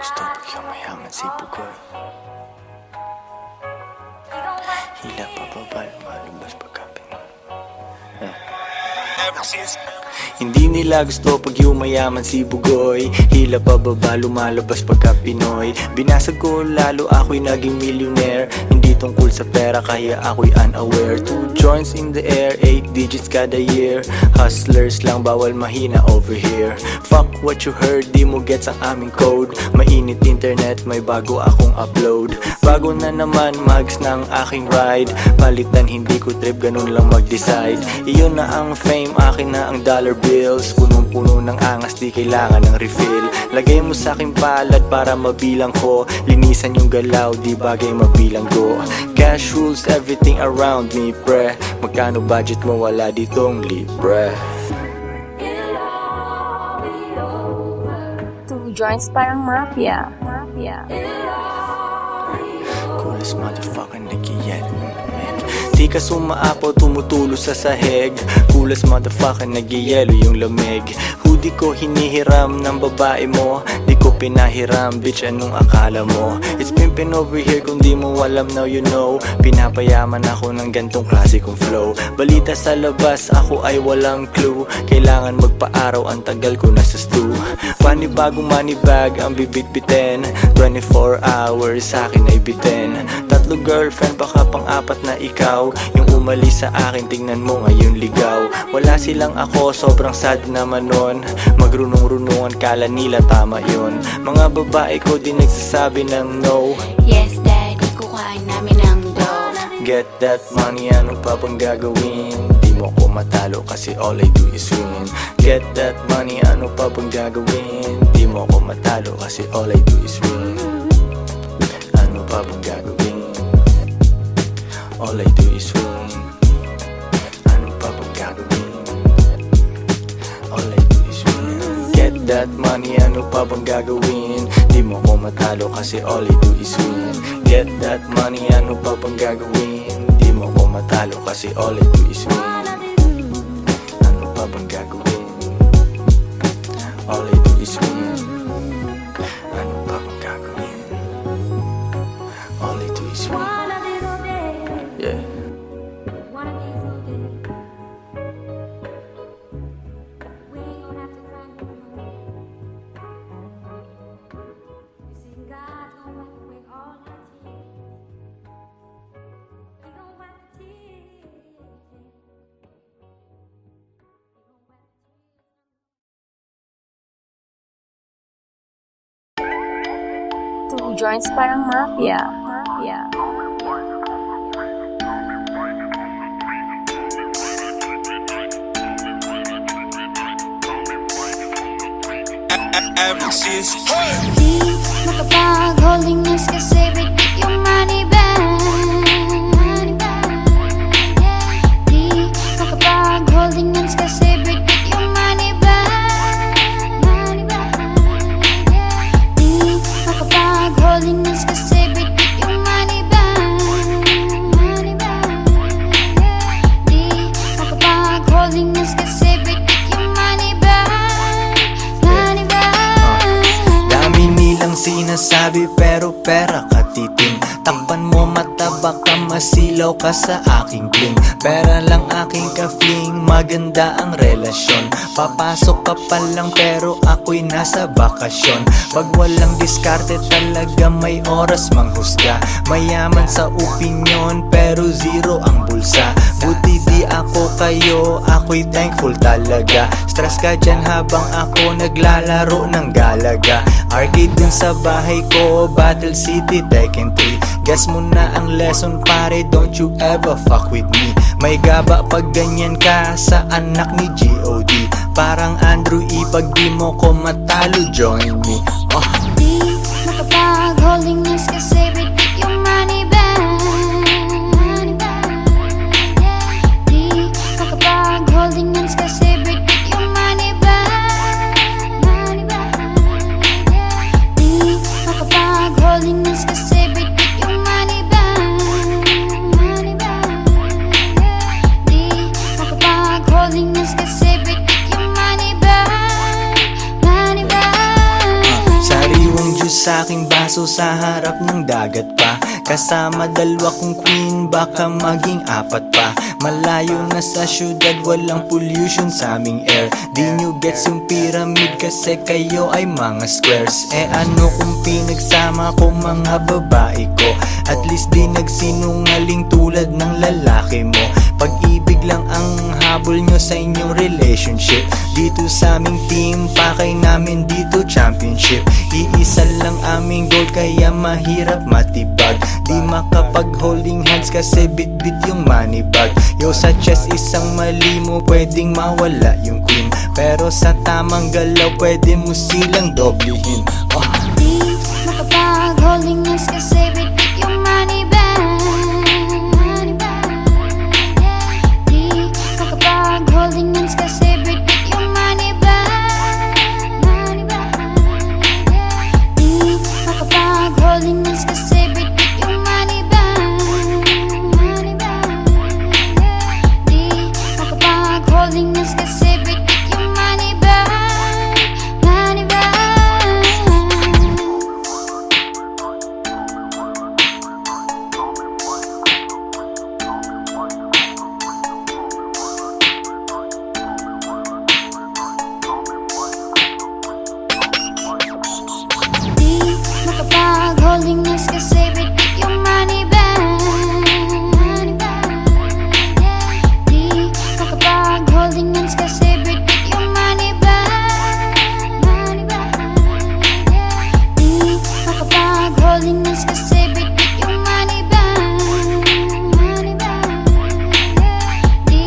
gusto pag mayaman si Bugoy. Hila pababa, lumalabas pagkapin. Hindi nila gusto pag yumayaman si Bugoy. Hila pababa, lumalabas pagka Pinoy. Binasag ko lalo, ako'y naging millionaire. Hindi tungkol sa pera, kaya ako'y unaware. 2 joints in the air, 8 digits kada year. Hustlers lang, bawal mahina over here. Fuck what you heard, di mo gets ang aming code. Mainit internet, may bago akong upload. Bago na naman, mags na ang aking ride. Palitan, hindi ko trip, ganun lang mag-decide. Iyon na ang fame, akin na ang dollar bills. Punong-puno ng angas, di kailangan ng refill. Lagay mo sa aking palad para mabilang ko. Linisan yung galaw, di bagay mabilang go. Cash rules everything around me, pre. Magkano budget mo, wala ditong libre. 2 joints parang mafia. Coolest motherfucker nagyayelo ng lamig. Di ka sumaapaw, tumutulo sa sahig. Coolest motherfucker nagyayelo yung lamig. Hoodie ko hinihiram ng babae mo. Di ko pinahiram, bitch, anong akala mo? It's pimpin' over here, kung di mo alam, now you know. Pinapayaman ako ng gantong klase kong flow. Balita sa labas, ako ay walang clue. Kailangan magpa-araw, ang tagal ko nasa stew. Panibagong money bag ang bibit-bitin. 24 hours sa akin ay bitin. 3 girlfriend, baka pang-4 na ikaw. Yung umalis sa akin, tingnan mo ngayon ligaw. Wala silang ako, sobrang sad naman nun. Magrunong-runungan, kala nila tama yun. Mga babae ko di nagsasabi ng no. Yes, daddy, kukain namin ang dough. Get that money, ano pa bang gagawin? Di mo ko matalo kasi all I do is win. Get that money, ano pa bang gagawin? Di mo ko matalo kasi all I do is win. Ano pa bang gagawin? All I do is win. Ano pa bang gagawin? All I do is win. Get that money, ano pa bang gagawin? Di mo ko matalo kasi all I do is win. Get that money, ano pa bang gagawin? Di mo ko matalo kasi all I do is win. Ano pa bang gagawin? All I do is win. Ano pa bang gagawin? All I do is win. Yeah. Two joints parang mafia. Di makapag-holding hands kasi bigit yung money bag. Di makapag-holding hands kasi bigit yung money bag. Di makapag-holding hands kasi bigit yung money bag. Di makapag-holding hands kasi bigit yung money bag. Dami nilang sinasabi pero pera katiting. Takpan mo mata, baka masilaw ka sa aking bling. Pera lang aking ka-fling, maganda ang relasyon. Papasok ka pa lang pero ako'y nasa bakasyon. Pag walang diskarte talaga may oras manghusga. Mayaman sa opinyon pero zero ang bulsa. Buti di ako kayo, ako'y thankful talaga. Stress ka dyan habang ako naglalaro ng galaga. Arcade din sa bahay ko, Battle City, Tekken 3. Guess mo na ang lesson pare, don't you ever fuck with me. May gaba pag ganyan ka sa anak ni G.O.D. Parang Andrew E, pag di mo ko matalo, join me. Di makapag-holding hands kasi bigit yung money bag. Di makapag-holding hands kasi bigit yung money bag. Di makapag-holding hands kasi bigit yung money bag. Di makapag-holding hands kasi bigit yung money bag. sa harap ng dagat pa. Kasama dalawa kong queen, baka maging apat pa. Malayo na sa syudad, walang pollution sa aming air. Di nyo gets yung pyramid kasi kayo ay mga squares. Eh ano kung pinagsama ko mga babae ko? At least di nagsinungaling tulad ng lalaki mo. Pag-ibig lang ang habol nyo sa inyong relationship. Dito sa aming team, pakay namin dito championship. Iisa lang aming goal kaya mahirap matibag. Di makapag holding hands kasi bit-bit yung money bag. Yo sa chest isang mali mo pwedeng mawala yung queen. Pero sa tamang galaw pwede mo silang doblehin. Di makapag holding hands kasi bit-bit yung money bag. Di makapag holding hands kasi bit-bit yung money bag. Di makapag holding hands kasi bit-bit yung money bag. Di makapag holding hands kasi bit-bit yung money bag. Money bag. Di makapag holding hands kasi bit-bit yung money bag. Di makapag holding hands kasi bit-bit yung money bag. Di makapag holding hands kasi bit-bit yung money bag. Di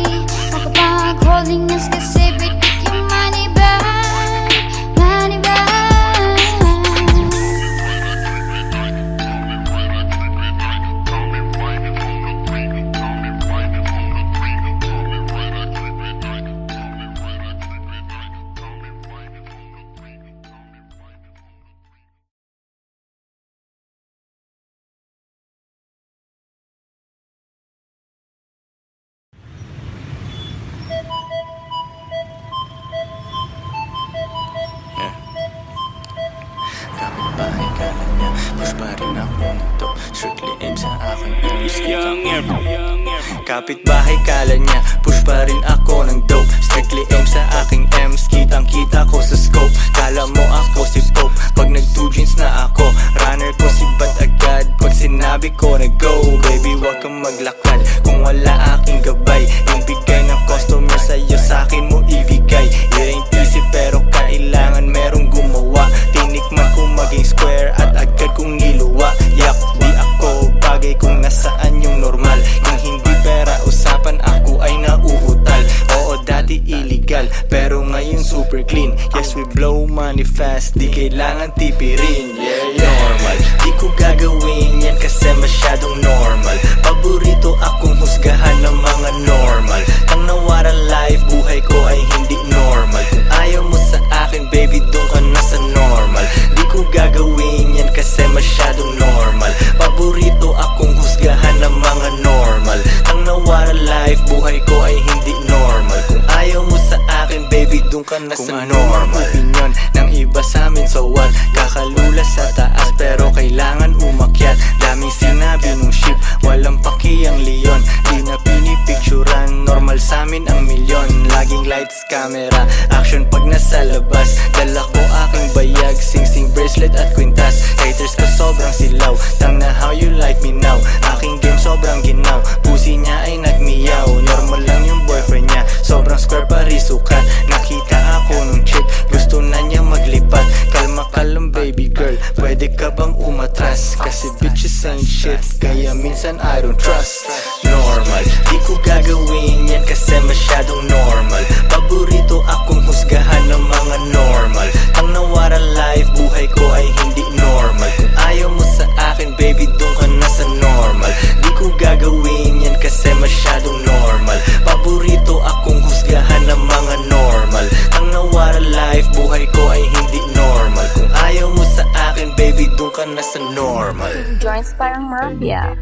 makapag holding hands kasi bit-bit yung money bag. Money bag. Kapitbahay kala niya, push pa rin ako nito. Strictly aim sa akin, kapitbahay kala niya, push pa rin ako ng dope. Strictly aim sa aking M's, kitang kita ko sa scope. Kala mo ako si Pope, pag nag 2 jeans na ako. Runner ko si Bat agad, pag sinabi ko na go. Baby wag kang maglakad, kung wala aking gabay. Yung bigay ng customer sa'yo, sa'kin mo ibigay. It ain't easy pero kailangan merong gumawa. Tinikman ko maging square at agad kong niluwa. Yak, di ako bagay kung nasaan yung normal. Kung hindi pera usapan, ako ay nauutal. Oo, dati illegal, pero ngayon super clean. Yes, we blow money fast, di kailangan tipirin. Yeah, normal, di ko gagawin yan kasi masyadong normal. Paborito akong husgahan ng mga normal. Ang nawaran life, buhay ko ay hindi normal. Kung ayaw mo sa akin, baby, doon ka na sa normal. Di ko gagawin yan kasi masyadong normal. Paborito akong husgahan ng mga normal. Ang nawaran life, buhay ko ay hindi normal. Kung ayaw mo sa akin, baby, doon ka na sa normal. Opinion ng iba sa amin, so what? Kakalula sa taas pero kailangan umakyat. Daming sinabi nung ship, walang paki ang leon. Di na pinipicturan, normal sa amin ang milyon. Laging lights, camera, action pag nasa labas. Dala ko aking bayag, sing-sing bracelet at kwintas. Haters ko sobrang silaw, tang na how you like me now. Aking game sobrang ginaw, pusi niya ay nagmiyaw. Normal lang yung boyfriend niya, sobrang square parisukat. Nakita ako nung chick, gusto na niya maglipat. Kalma ka lang baby girl, pwede ka bang umatras? Kasi bitches ain't shit, kaya minsan I don't trust. Normal, di ko gagawin yan kasi masyadong normal. Paborito akong husgahan ng mga normal. Ang nawaran life, buhay ko ay hindi normal. Kung ayaw mo sa akin, baby, doon ka na sa normal. Di ko gagawin yan kasi masyadong normal. Paborito akong husgahan ng mga normal. Ang nawaran life, buhay ko ay hindi normal. Kung ayaw mo sa akin, baby, doon ka na sa normal. Joints parang mafia.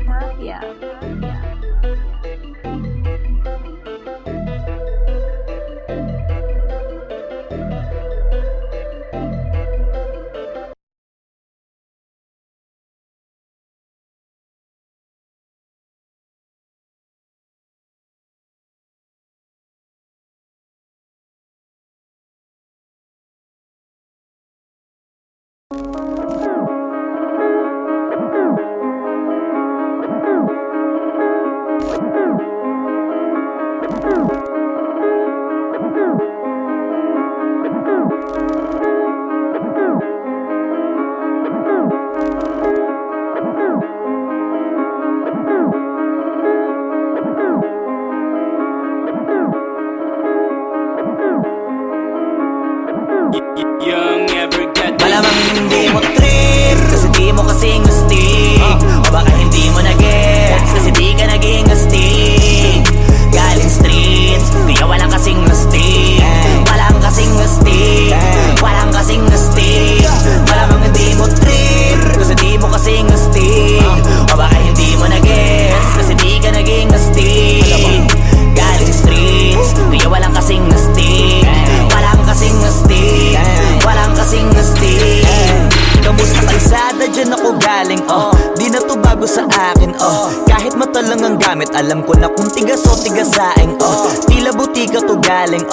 Kahit mata lang ang gamit, alam ko na kung tigas o tigasaing tila butika to galing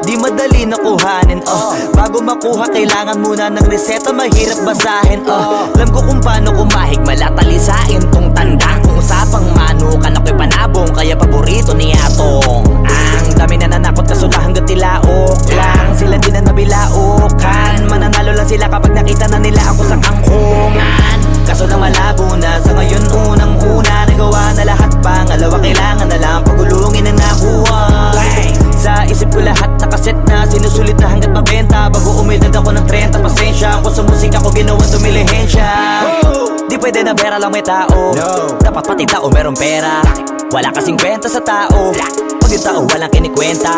di madali na kuhanin bago makuha kailangan muna ng reseta, mahirap basahin alam ko kung paano kumahig, malatalisain tong tandang. Kung usapang manukan ako'y panabong, kaya paborito ni Atong. Ang dami na nanakot kaso na hanggang tilaok lang, sila din na nabilaukan. Mananalo lang sila kapag nakita na nila ako sa kangkungan. Kaso na malabo na sa ngayon, unang-una nagawa na lahat, pangalawa kailangan na lang pagulungin ang nakuha. Sa isip ko lahat nakaset na, sinusulit na hanggat mabenta. Bago umidad ako ng 30, pasensya ako sa musika ko, ginawang dumilihensya. Di pwede na pera lang may tao, dapat pati tao merong pera. Wala kasing kwenta sa tao pag yung tao walang kinikwenta.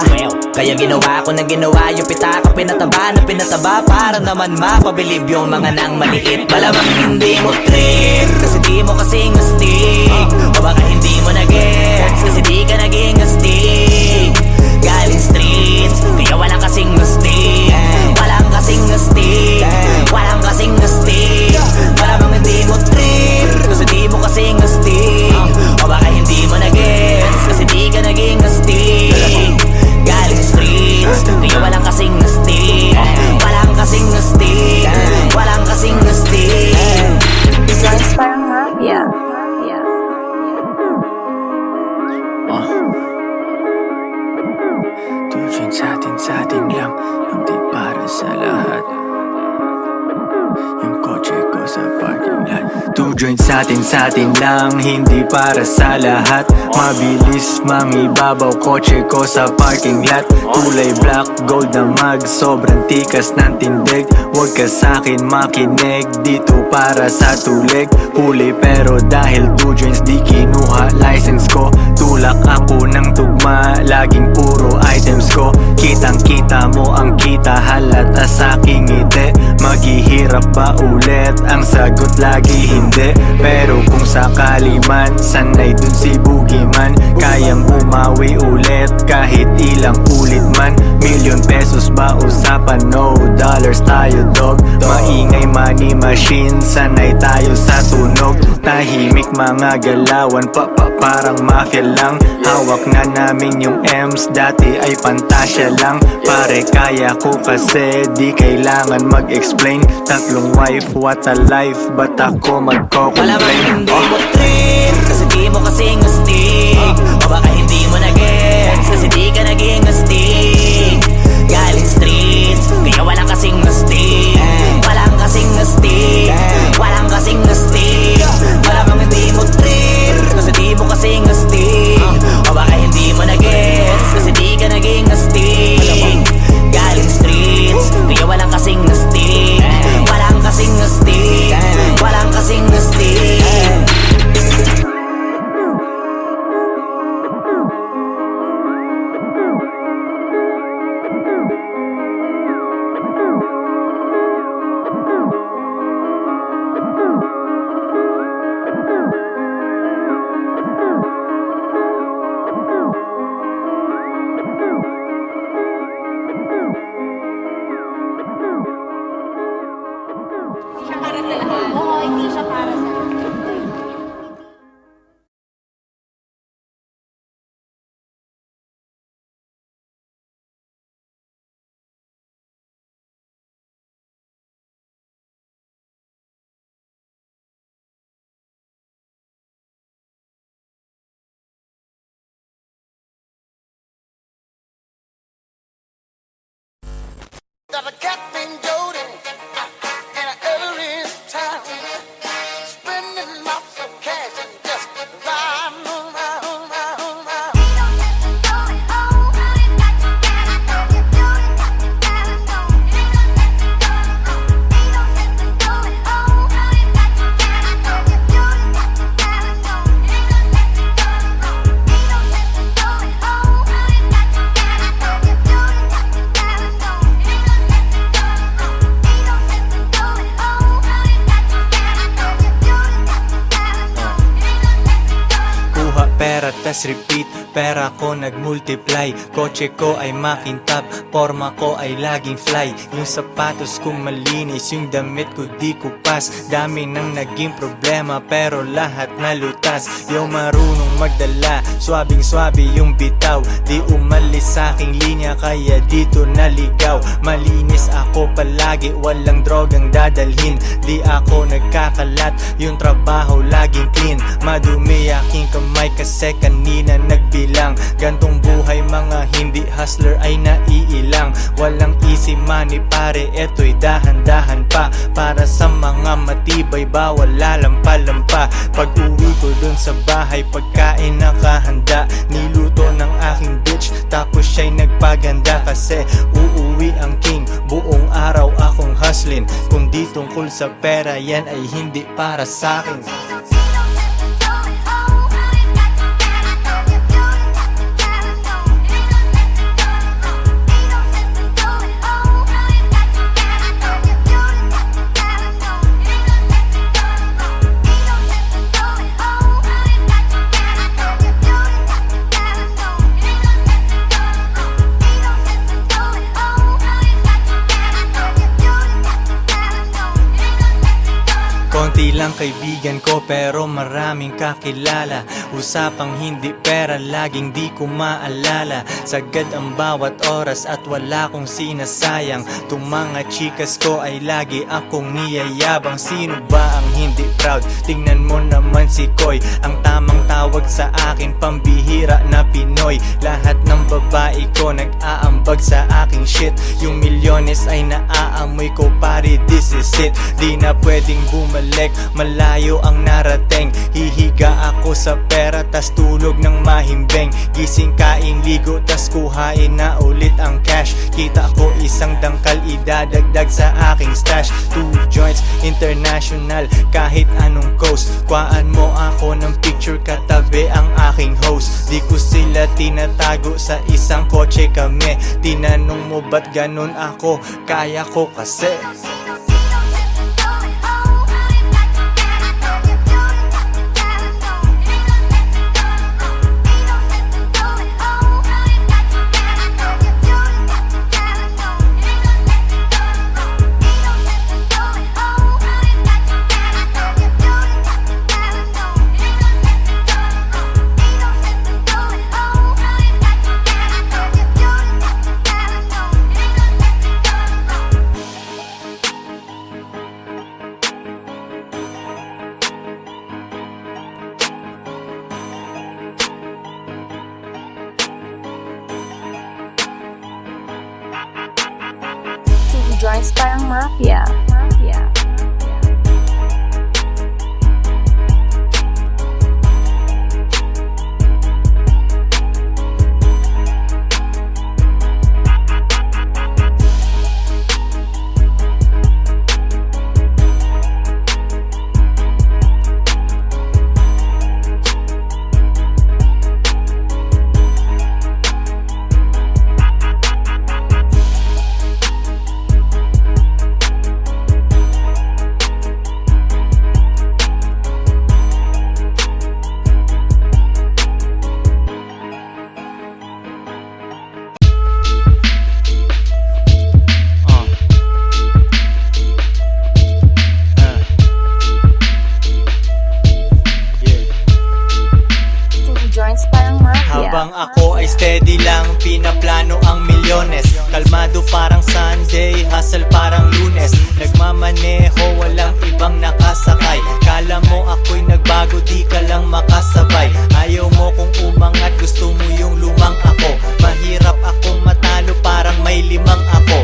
Kaya ginawa ko ng ginawa yung pitaka, pinataba na pinataba para naman mapabilib yung mga nang maliit. Malamang hindi mo trip kasi di mo kasing astig, o baka hindi mo na-gets kasi di ka naging astig. Galing streets kaya walang kasing astig, walang kasing astig, walang kasing astig. Malamang hindi mo trip kasi di mo kasing astig, o baka hindi mo na-gets kasi di ka naging astig. Galing streets kaya walang kasing astig, walang kasing astig, walang kasing astig. Joints parang mafia. Tujuan sa atin lang, hindi para sa lahat. Yung kotse ko sa parking lot. Two joints sa atin lang, hindi para sa lahat. Mabilis mangibabaw, kotse ko sa parking lot. Kulay black, gold na mag, sobrang tikas ng tindig. Huwag ka sa'kin makinig, dito para sa tulig. Huli pero dahil two joints di kinuha license ko. Tulak ako ng tugma, laging puro items ko. Kitang kita mo ang kita, halata sa'king ngiti. Maghihirap ba ulit? Ang sagot lagi hindi. Pero kung sakali man, sanay dun si Boogeyman. Kayang bumawi ulit kahit ilang ulit man. Million pesos ba usapan? No dollars tayo dog. Maingay money machine, sanay tayo sa tunog. Tahimik mga galawan, parang mafia lang. Hawak na namin yung M's, dati ay pantasya lang. Pare kaya ko kasi di kailangan mag-explain. Tatlong wife, what a life, ba't ako magko-complain? Malamang hindi mo trip kasi di mo kasing astig, o baka hindi mo na-gets kasi di ka naging astig. Galing streets kaya walang kasing astig, walang kasing astig, walang kasing astig. Malamang hindi mo trip kasi di mo kasing astig, o baka hindi mo na-gets kasi di ka naging astig. Galing streets kaya walang kasing astig, walang kasing astig, walang kasing astig. Oo, hindi siya para sa lahat. Got a Captain Jody and an Ellery town, spending lots of cash and just riding around. Pera tas repeat, pera ko nag-multiply. Kotse ko ay makintab, forma ko ay laging fly. Yung sapatos ko malinis, yung damit ko di kupas. Dami nang naging problema pero lahat nalutas. oras. Yung marunong magdala, swabing-swabe yung bitaw. Di umalis sa aking linya kaya dito naligaw. Malinis ako palagi, walang drogang dadalhin. Di ako nagkakalat, yung trabaho laging clean. Madumi aking kamay kasi kanina nagbilang. Gantong buhay mga hindi hustler ay naiilang. Walang easy money pare, eto'y dahan-dahan pa. Para sa mga matibay bawal lalampa-lampa. Pag uwi ko dun sa bahay pagkain nakahanda. Niluto ng aking bitch tapos siya'y nagpaganda. Kasi uuwi ang king, buong araw akong hustling. Kung di tungkol sa pera yan ay hindi para sa'kin. Konti lang kaibigan ko pero maraming kakilala. Usapang hindi pera laging di ko maalala. Sagad ang bawat oras at wala kong sinasayang. Tung mga chikas ko ay lagi akong niyayabang. Sino ba ang hindi proud? Tingnan mo naman si Koy. Ang tamang tawag sa akin pambihira na Pinoy. Lahat ng babae ko nag-aambag sa aking shit. Yung milyones ay naaamoy ko pare, this is it. Di na pwedeng bumalik, malayo ang narating. Hihiga ako sa pera tas tulog ng mahimbing. Gising kain ligo tas kuhain na ulit ang cash. Kita ko isang dangkal idadagdag sa aking stash. 2 joints international kahit anong coast. Kuhaan mo ako ng picture katabi ang aking host. Di ko sila tinatago sa isang kotse kami. Tinanong mo ba't ganun ako? Kaya ko kasi. Joints parang mafia. Habang ako ay steady lang, pinaplano ang milyones. Kalmado parang Sunday, hustle parang Lunes. Nagmamaneho, walang ibang nakasakay. Kala mo ako'y nagbago, di ka lang makasabay. Ayaw mo kung umangat, gusto mo yung lumang ako. Mahirap akong matalo, parang may 5 ako.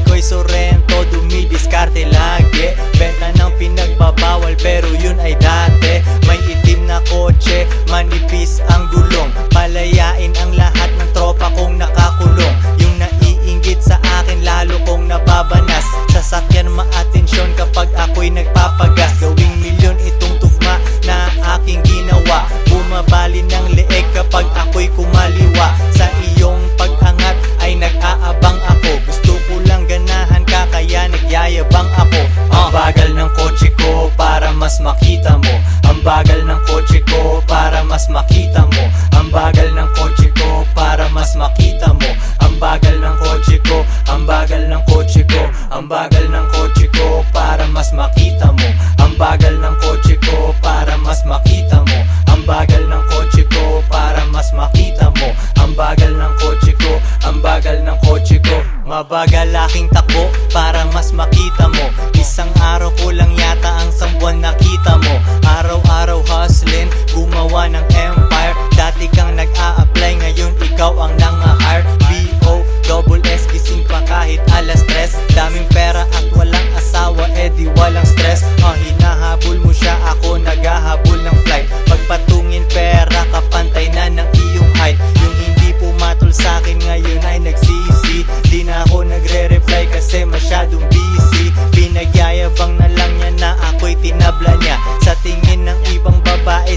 Koy Sorrento, dumidiskarte lagi. Benta ng pinagbabawal, pero yun ay dati. May itim na kotse, manipis ang gulong. Palayain ang lahat ng tropa kong nakakulong. Yung naiinggit sa akin lalo kong nababanas. Sasakyan maatensyon kapag ako'y nagpapagas. Gawing milyon itong tugma na aking ginawa. Bumabali ng leeg kapag ako'y kumaliwa. Sa iyong pag-angat ay nag-aabang ako. Gusto ko lang ganahan ka kaya nagyayabang ako. Ang bagal ng kotse ko para mas makita mo. Ang bagal ng kotse ko para mas makita mo. Ang bagal ng kotse ko para mas makita mo. Ang bagal ng kotse ko, ang bagal ng kotse ko. Ang bagal ng kotse ko para mas makita mo. Ang bagal ng kotse ko para mas makita mo.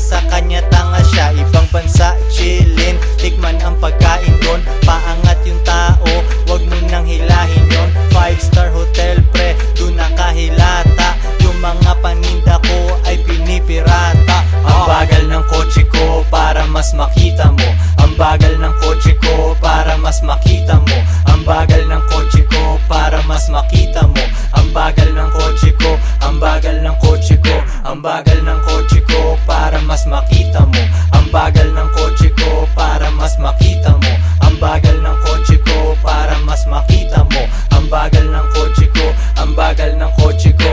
sa kanya tanga siya. Ibang bansa, chillin, tikman ang pagkain doon. Paangat yung tao, wag mo nang hilahin yon. 5-star hotel pre, doon nakahilata. Yung mga paninda ko ay pinipirata. Ang bagal ng kotse ko para mas makita mo. Ang bagal ng kotse ko para mas makita mo. Ang bagal ng kotse ko para mas makita mo. Ang bagal ng kotse ko, ang bagal ng kotse ko. Ang bagal ng kotse ko para mas makita mo. Ang bagal ng kotse ko para mas makita mo. Ang bagal ng kotse ko para mas makita mo. Ang bagal ng kotse ko, ang bagal ng kotse ko.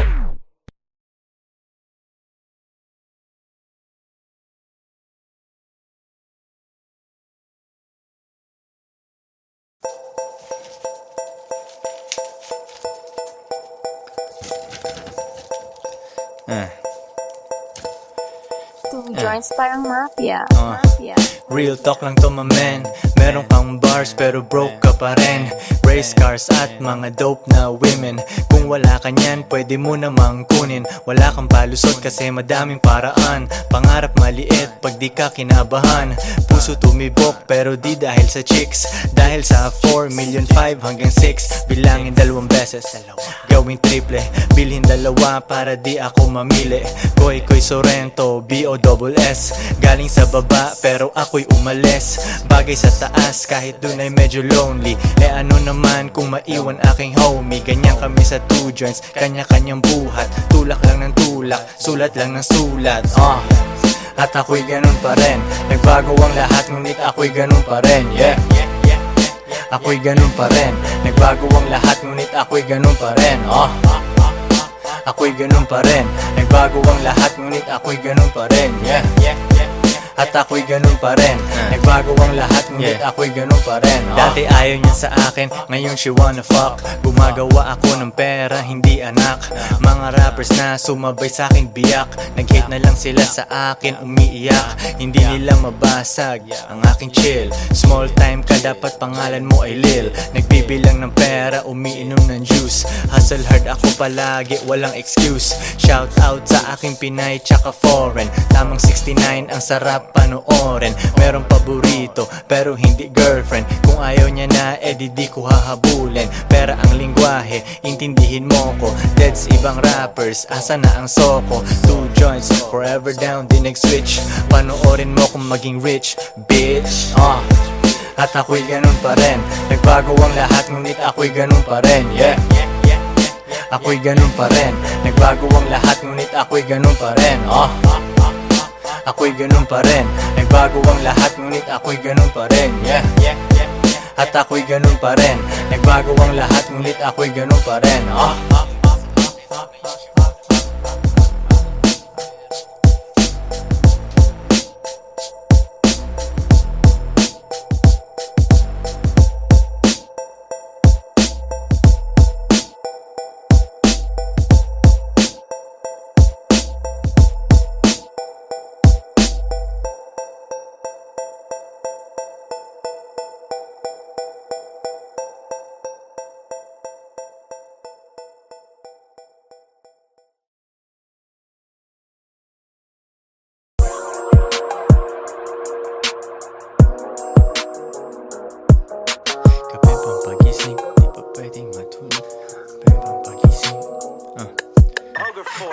Two joints parang mafia. Ah. Mafia. Real talk lang to my man. Meron kang bars pero broke ka pa rin. Race cars at mga dope na women. Kung wala ka nyan, pwede mo namang kunin. Wala kang palusot kasi madaming paraan. Pangarap maliit pag di ka kinabahan. Puso tumibok pero di dahil sa chicks. Dahil sa 4,500,000 hanggang 6. Bilangin 2 beses, gawing triple. Bilhin 2 para di ako mamili. Koy Sorrento, B-O-S-S. Galing sa baba pero ako'y umalis. Bagay sa taas kahit dun ay medyo lonely. Ano naman kung maiwan aking homie. Ganyan kami sa 2 joints, kanya-kanyang buhat. Tulak lang ng tulak, sulat lang ng sulat. At ako'y ganun pa rin. Nagbago ang lahat ngunit ako'y ganun pa rin. Yeah, ako'y ganun pa rin. Nagbago ang lahat ngunit ako'y ganun pa rin. Ako'y ganun pa rin. Nagbago ang lahat ngunit ako'y ganun pa rin. Yeah, at ako'y ganun pa rin. Nagbago ang lahat ngunit ako'y ganun pa rin. Dati ayaw niya sa akin, ngayon she wanna fuck. Gumagawa ako ng pera, hindi anak. Mga rappers na sumabay sa akin biyak. Nag-hate na lang sila sa akin, umiiyak. Hindi nila mabasag ang aking chill. Small time ka, dapat pangalan mo ay Lil. Nagbibilang ng pera, umiinom ng juice. Hustle hard ako palagi, walang excuse. Shout out sa aking Pinay tsaka foreign. Tamang 69 ang sarap panoorin. Meron paborito pero hindi girlfriend. Kung ayaw niya na di ko hahabulin. Pera ang lingwahe, intindihin mo ko. Deads ibang rappers, asa na ang soko. 2 joints, forever down, di nag-switch. Panoorin mo kung maging rich, bitch. At ako'y ganun pa rin. Nagbago ang lahat ngunit ako'y ganun pa rin. Yeah, ako'y ganun pa rin. Nagbago ang lahat ngunit ako'y ganun pa rin. Ako'y ganun pa rin. Nagbago ang lahat ngunit ako'y ganun pa rin. Yeah, at ako'y ganun pa rin. Nagbago ang lahat ngunit ako'y ganun pa rin.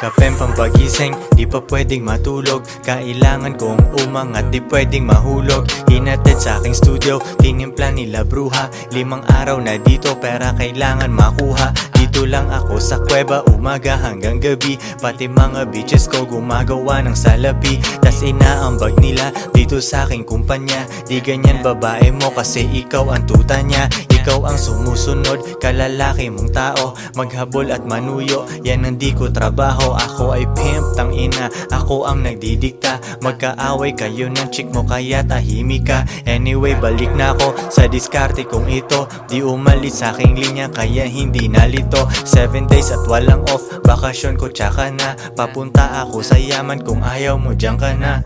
Kapeng pampagising, di pa pwedeng matulog. Kailangan kong umangat, di pwedeng mahulog. Hinatid sa aking studio, tinimpla nila bruha. 5 araw na dito, pera kailangan makuha. Dito lang ako sa kuweba, umaga hanggang gabi. Pati mga bitches ko gumagawa ng salapi. Tas inaambag nila dito sa aking kumpanya. Di ganyan babae mo kasi ikaw ang tuta niya. Ikaw ang sumusunod, kalalaki mong tao. Maghabol at manuyo, yan ang di ko trabaho. Ako ay pimp, tang ina, ako ang nagdidikta. Magkaaway kayo ng chick mo kaya tahimik ka. Anyway, balik na ako sa diskarte kong ito. Di umalis sa aking linya kaya hindi nalito. 7 days at walang off, bakasyon ko tsaka na. Papunta ako sa yaman kung ayaw mo dyan ka na.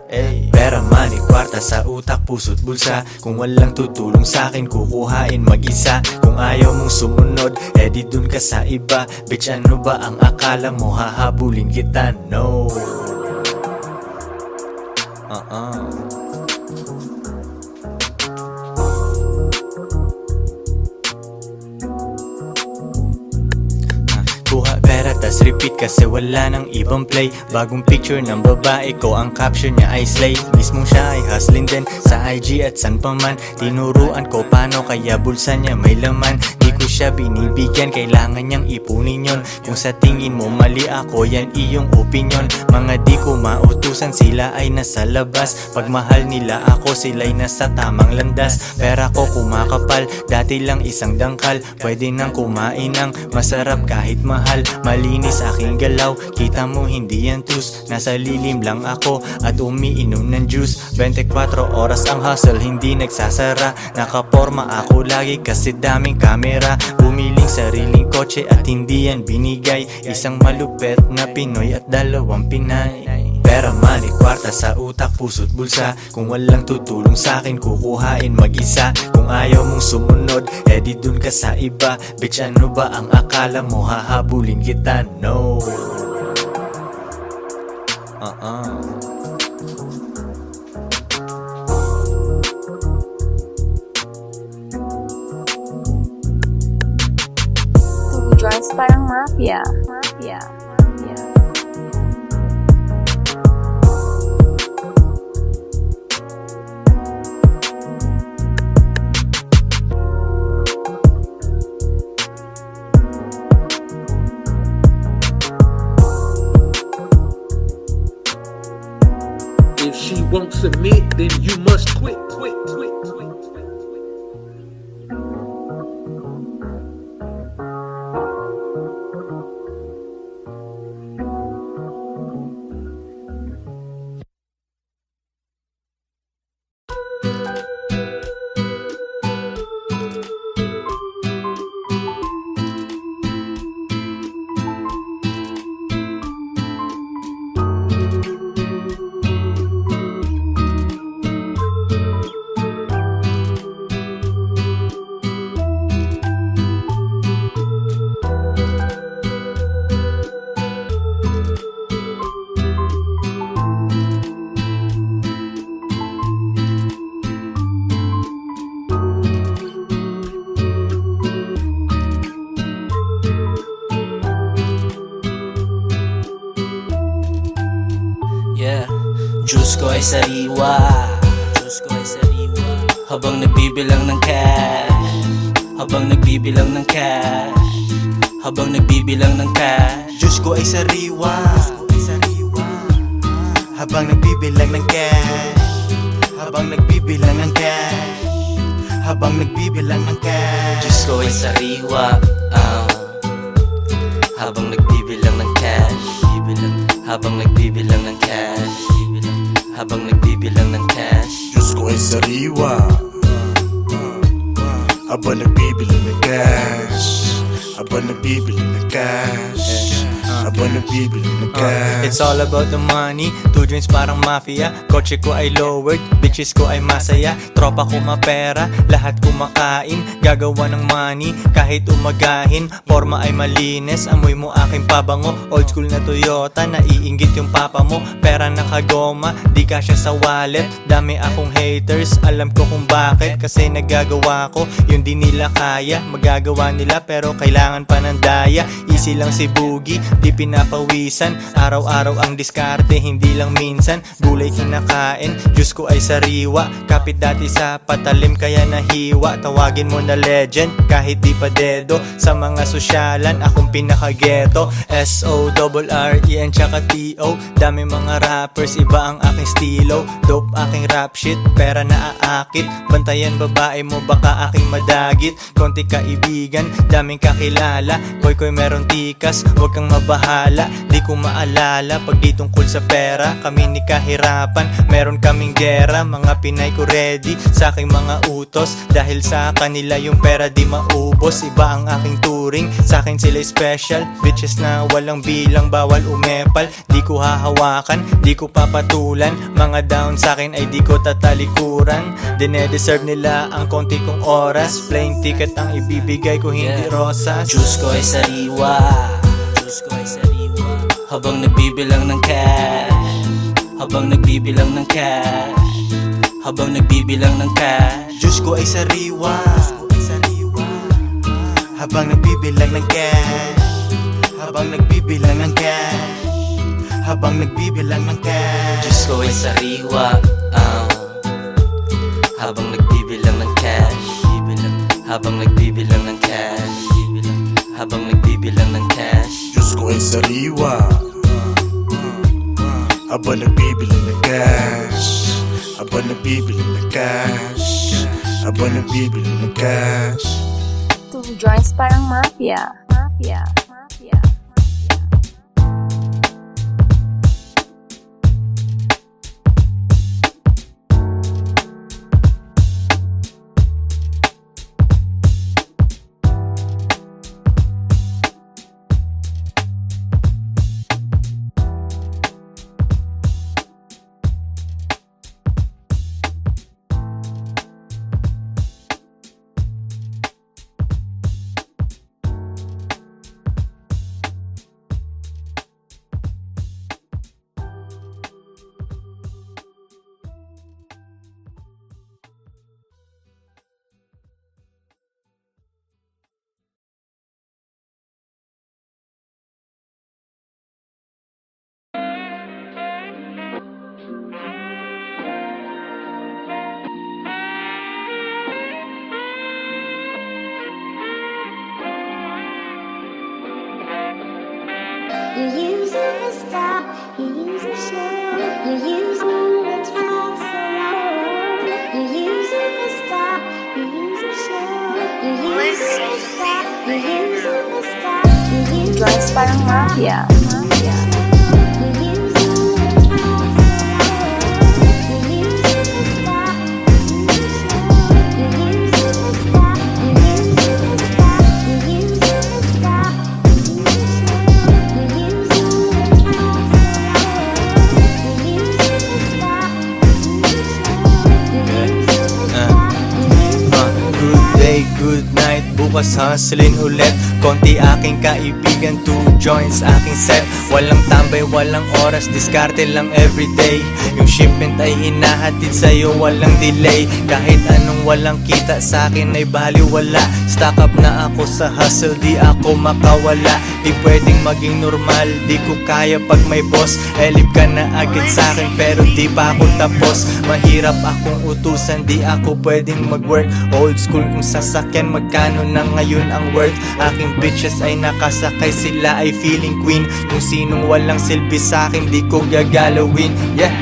Pera, money, kwarta sa utak, puso't bulsa. Kung walang tutulong sa akin, kukuhain mag-isa. Kung ayaw mong sumunod, di dun ka sa iba. Bitch, ano ba ang akala mo, hahabulin kita? No. Kuha pera tas repeat kasi wala nang ibang play. Bagong picture ng babae ko, ang caption niya ay slay. Mismong siya ay hustling din sa IG at san pa man. Tinuruan ko paano kaya bulsa niya may laman. Di ko siya binibigyan, kailangan niyang ipunin yon. Kung sa tingin mo mali ako, yan iyong opinion. Mga di ko mautusan, sila ay nasa labas. Pag mahal nila ako, sila'y nasa tamang landas. Pera ko kumakapal, dati lang isang dangkal. Pwede nang kumain ng masarap kahit mahal. Malinis aking galaw, kita mo hindi yan tus. Nasa lilim lang ako at umiinom ng juice. 24 oras ang hustle, hindi nagsasara. Nakaporma ako lagi kasi daming kamera. Bumiling sariling kotse at hindi yan binigay. Isang malupet na Pinoy at 2 Pinay. Pera, money, kwarta sa utak, puso't bulsa. Kung walang tutulong sa'kin, kukuhain mag-isa. Kung ayaw mong sumunod, edi dun ka sa iba. Bitch, ano ba ang akala mo? Hahabulin kita, no. Two joints parang mafia. Mafia. Mafia. If she won't submit, then you must quit. Quit. Diyos ko ay sariwa, Diyos ko ay sariwa. Habang nagbibilang ng cash, habang nagbibilang ng cash, habang nagbibilang ng cash. Diyos ko ay sariwa, habang nagbibilang ng cash, habang nagbibilang ng cash, habang nagbibilang ng cash. Diyos ko ay sariwa, habang nagbibilang ng cash, habang nagbibilang ng cash, habang nagbibilang ng cash. Diyos ko ay sariwa, habang nagbibilang ng cash, habang nagbibilang ng cash, habang nagbibilang ng cash. It's all about the money, 2 joints parang mafia. Kotse ko ay lowered, bitches ko ay masaya. Tropa ko mapera, lahat kumakain. Gagawa ng money, kahit umagahin. Forma ay malinis, amoy mo aking pabango. Old school na Toyota, naiinggit yung papa mo. Pera nakagoma, di kasya sa wallet. Dami akong haters, alam ko kung bakit. Kasi nagagawa ko, yung di nila kaya. Magagawa nila pero kailangan pa ng daya. Easy lang si Boogie, di pinapawisan. Araw-araw ang diskarte, hindi lang minsan. Gulay kinakain, Diyos ko ay sariwa. Kapit dati sa patalim kaya nahiwa. Tawagin mo na legend, kahit di pa dedo. Sa mga sosyalan, akong pinaka-ghetto. S-O-R-R-E-N tsaka T-O. Dami mga rappers, iba ang aking stilo. Dope aking rap shit, pera na aakit. Bantayan babae mo, baka aking madagit. Konti kaibigan, daming kakilala. Koy meron tikas, huwag kang mabahala. Di ko maalala pag di tungkol sa pera. Kami ni kahirapan, meron kaming gera. Mga Pinay ko ready sa aking mga utos. Dahil sa kanila yung pera di maubos. Iba ang aking turing, sa akin sila special. Bitches na walang bilang, bawal umepal. Di ko hahawakan, di ko papatulan. Mga down sa akin ay di ko tatalikuran. Dine-deserve nila ang konti kong oras. Plain ticket ang ibibigay ko, hindi rosas. Diyos ko ay sariwa, Diyos ko ay sariwa. Habang nagbibilang ng cash, habang nagbibilang ng cash, habang nagbibilang ng cash. Diyos ko ay sariwa, habang nagbibilang ng cash, habang nagbibilang ng cash, habang nagbibilang ng cash. Diyos ko ay sariwa, habang nagbibilang ng cash, habang nagbibilang ng cash, habang nagbibilang ng cash. Diyos ko ay sariwa, habang nagbibili ng cash, habang nagbibili ng cash, habang nagbibili ng cash. 2 joints parang mafia. Mafia. Mafia. You use it to stop, you use it to show, you use it to talk so long. You use it to stop, you use it to show, you use it to stop, you use it to stop, you use it Joints parang mafia. Mafia. Good night, bukas hustling ulit. Konti aking kaibigan, 2 joints aking set. Walang tambay, walang oras, diskarte lang everyday. Yung shipment ay hinahatid sa'yo, walang delay. Kahit anong walang kita sa'kin ay baliwala. Stock up na ako sa hustle, di ako makawala. Di pwedeng maging normal, di ko kaya pag may boss. Elip ka na agad sa'kin pero di pa ako tapos. Mahirap akong utusan, di ako pwedeng mag-work. Old school kung sasakyan, magkano na ngayon ang worth. Aking bitches ay nakasakay, sila ay feeling queen. Kung sinong walang silbi sa'kin, di ko gagalawin. Yeah.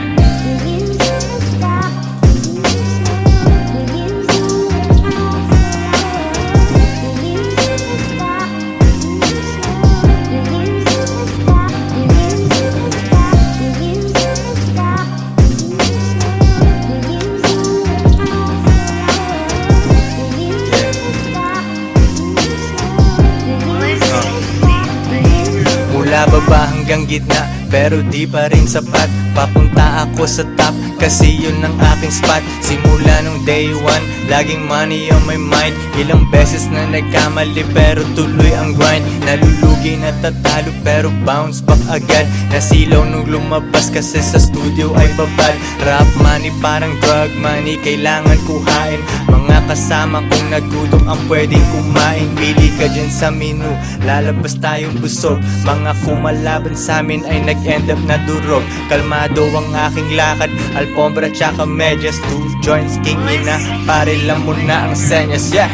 Mula baba hanggang gitna, pero di pa rin sapat. Papunta ako sa top, kasi yun ang aking spot. Simula nung day 1, laging money on my mind. Ilang beses na nagkamali, pero tuloy ang grind. Nalulugi na tatalo, pero bounce back agad. Nasilaw nung lumabas, kasi sa studio ay babal. Rap money parang drug money, kailangan kuhain. Mga kasama kong nagutom ang pwedeng kumain. Pili ka dyan sa menu, lalabas tayong busog. Mga kumalaban sa amin ay nag-end up na durog. Kalmado ang aking lakad, alfombra tsaka medyas. 2 joints king ina, pare lang muna ang senyas. Yeah.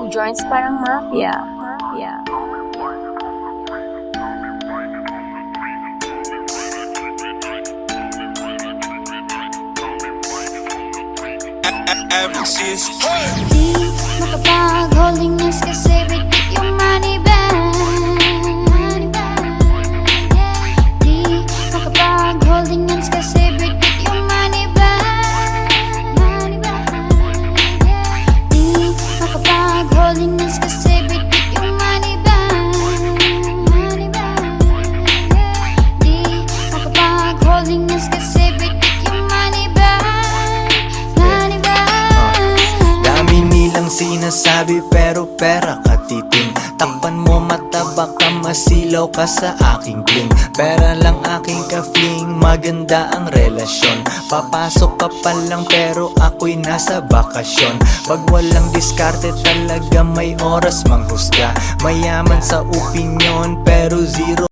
Joints parang mafia. Mafia. Di makapag-holdiness kasi bitik yung money bag. Di makapag-holdiness kasi bitik yung money bag. Di makapag-holdiness kasi bitik yung money bag. Di makapag-holdiness kasi bitik yung money bag. Dami nilang sinasabi pero pera katiting. Takpan mo mata baka masilaw ka sa aking bling. Pera lang aking ka-fling, maganda ang relasyon. Papasok ka pa lang pero ako'y nasa bakasyon. Pag walang diskarte talaga may oras manghusga. Mayaman sa opinyon pero zero